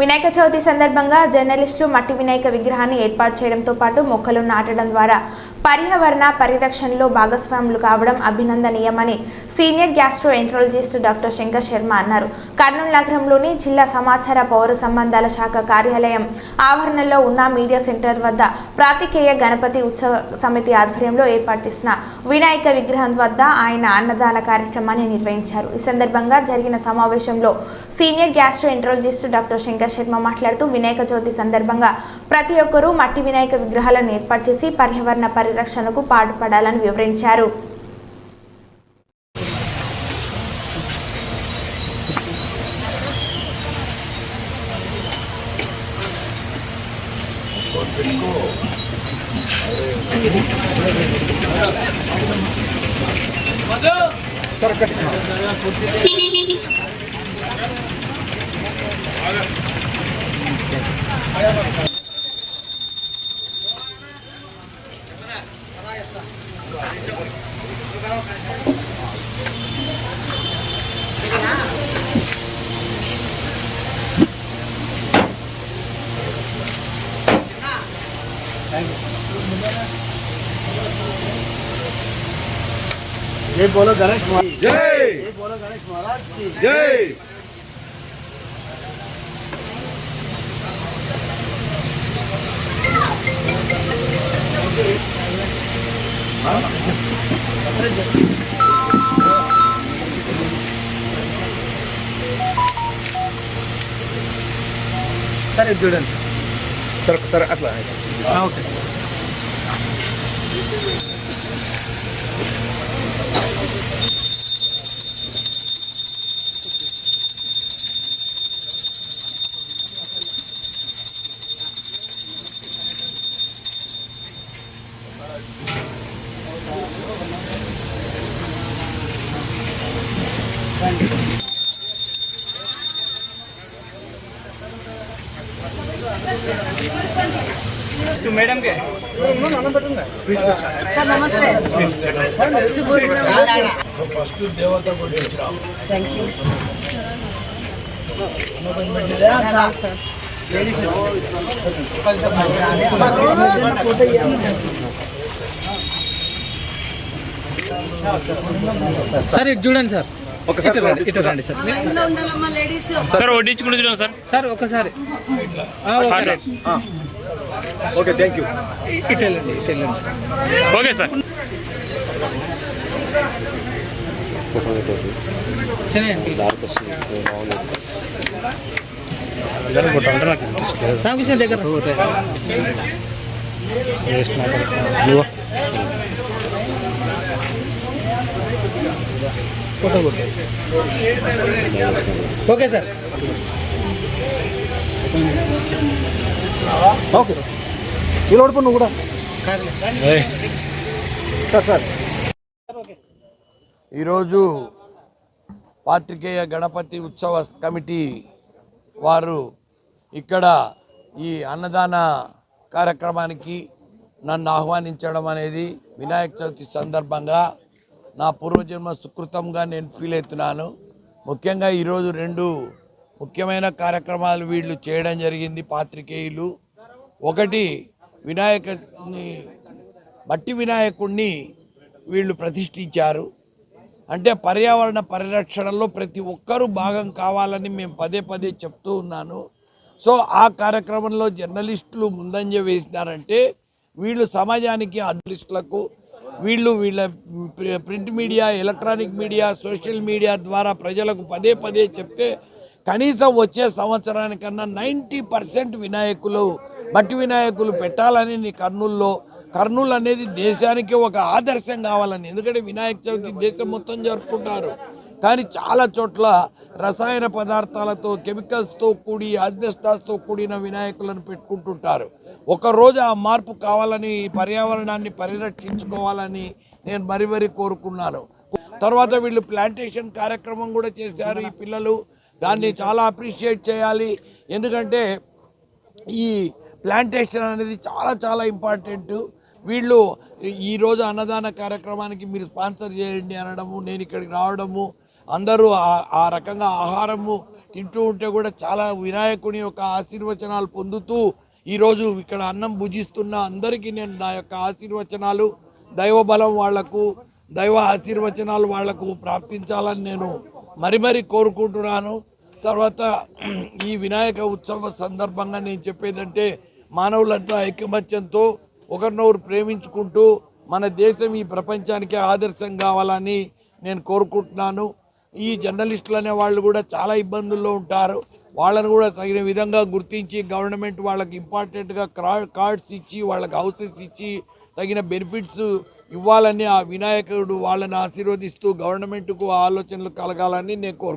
వినాయక చవితి సందర్భంగా జర్నలిస్టులు మట్టి వినాయక విగ్రహాన్ని ఏర్పాటు చేయడంతో పాటు మొక్కలు నాటడం ద్వారా పర్యావరణ పరిరక్షణలో భాగస్వాములు కావడం అభినందనీయమని senior gastroenterologist doctor Shankar Sharma అన్నారు. కర్నూలు నగరంలోని జిల్లా సమాచార పౌర సంబంధాల శాఖ కార్యాలయం ఆవరణలో ఉన్న మీడియా సెంటర్ వద్ద ప్రాతికేయ గణపతి ఉత్సవ సమితి ఆధ్వర్యంలో ఏర్పాటు చేసిన వినాయక విగ్రహం వద్ద ఆయన అన్నదాన కార్యక్రమాన్ని నిర్వహించారు. ఈ సందర్భంగా జరిగిన సమావేశంలో senior gastroenterologist doctor Shankar Sharma మాట్లాడుతూ వినాయక చవితి సందర్భంగా ప్రతి ఒక్కరూ మట్టి వినాయక విగ్రహాలను ఏర్పాటు చేసి పర్యావరణ పరిరక్షణకు పాటుపడాలని వివరించారు. जय बोलो गणेश महाराज जय जय बोलो गणेश महाराज की जय। सर చూడండి सर सर అట్లా ఓకే मैडम के सर नमस्ते फस्ट देवता को thank you sir sir it చూడండి సార్ ఒకసారి ఇటు రండి సార్ లైన్లో ఉండాలమ్మా లేడీస్ సార్ వడ్డించుకుంటూ చూడండి సార్ సార్ ఒకసారి ఓకే థ్యాంక్ యూ ఇటు వెళ్ళండి ఓకే సార్ రామకృష్ణ దగ్గర ఓకే సార్ ఓకే వీలోడుపు నువ్వు కూడా సార్ ఈరోజు పాత్రికేయ గణపతి ఉత్సవ కమిటీ వారు ఇక్కడ ఈ అన్నదాన కార్యక్రమానికి నన్ను ఆహ్వానించడం అనేది వినాయక చవితి సందర్భంగా నా పూర్వజన్మ సుకృతంగా నేను ఫీల్ అవుతున్నాను. ముఖ్యంగా ఈరోజు రెండు ముఖ్యమైన కార్యక్రమాలు వీళ్ళు చేయడం జరిగింది పాత్రికేయులు. ఒకటి మట్టి వినాయకుడిని వీళ్ళు ప్రతిష్ఠించారు. అంటే పర్యావరణ పరిరక్షణలో ప్రతి ఒక్కరూ భాగం కావాలని మేము పదే పదే చెప్తూ ఉన్నాను. సో ఆ కార్యక్రమంలో జర్నలిస్టులు ముందంజ వేసినారంటే వీళ్ళు సమాజానికి జర్నలిస్టులకు వీళ్ళ print media, electronic media, social media ద్వారా ప్రజలకు పదే పదే చెప్తే కనీసం వచ్చే సంవత్సరానికన్నా 90% మట్టి వినాయకులు పెట్టాలని కర్నూలు అనేది దేశానికి ఒక ఆదర్శం కావాలని. ఎందుకంటే వినాయక చవితి దేశం మొత్తం జరుపుకుంటారు, కానీ చాలా చోట్ల రసాయన పదార్థాలతో, కెమికల్స్తో కూడి, ఆస్బెస్టాస్తో కూడిన వినాయకులను పెట్టుకుంటుంటారు. ఒకరోజు ఆ మార్పు కావాలని, పర్యావరణాన్ని పరిరక్షించుకోవాలని నేను మరీ కోరుకున్నాను. తర్వాత వీళ్ళు ప్లాంటేషన్ కార్యక్రమం కూడా చేశారు ఈ పిల్లలు. దాన్ని చాలా అప్రిషియేట్ చేయాలి. ఎందుకంటే ఈ ప్లాంటేషన్ అనేది చాలా ఇంపార్టెంట్. వీళ్ళు ఈరోజు అన్నదాన కార్యక్రమానికి మీరు స్పాన్సర్ చేయండి అనడము, నేను ఇక్కడికి రావడము, అందరూ ఆ రకంగా ఆహారము తింటూ ఉంటే కూడా చాలా వినాయకుని యొక్క ఆశీర్వచనాలు పొందుతూ ఈరోజు ఇక్కడ అన్నం భుజిస్తున్న అందరికీ నేను నా యొక్క ఆశీర్వచనాలు, దైవ బలం వాళ్లకు, దైవ ఆశీర్వచనాలు వాళ్లకు ప్రాప్తించాలని నేను మరి కోరుకుంటున్నాను. తర్వాత ఈ వినాయక ఉత్సవ సందర్భంగా నేను చెప్పేదంటే మానవులంతా ఐకమత్యంతో ఒకరినొకరు ప్రేమించుకుంటూ మన దేశం ఈ ప్రపంచానికి ఆదర్శం కావాలని నేను కోరుకుంటున్నాను. ఈ జర్నలిస్టులు అనే వాళ్ళు కూడా చాలా ఇబ్బందుల్లో ఉంటారు. వాళ్ళను కూడా తగిన విధంగా గుర్తించి గవర్నమెంట్ వాళ్ళకి ఇంపార్టెంట్గా కార్డ్స్ ఇచ్చి వాళ్ళకి హౌసెస్ ఇచ్చి తగిన బెనిఫిట్స్ ఇవ్వాలని ఆ వినాయకుడు వాళ్ళని ఆశీర్వదిస్తూ గవర్నమెంట్కు ఆలోచనలు కలగాలని నేను కోరుకుంటున్నాను.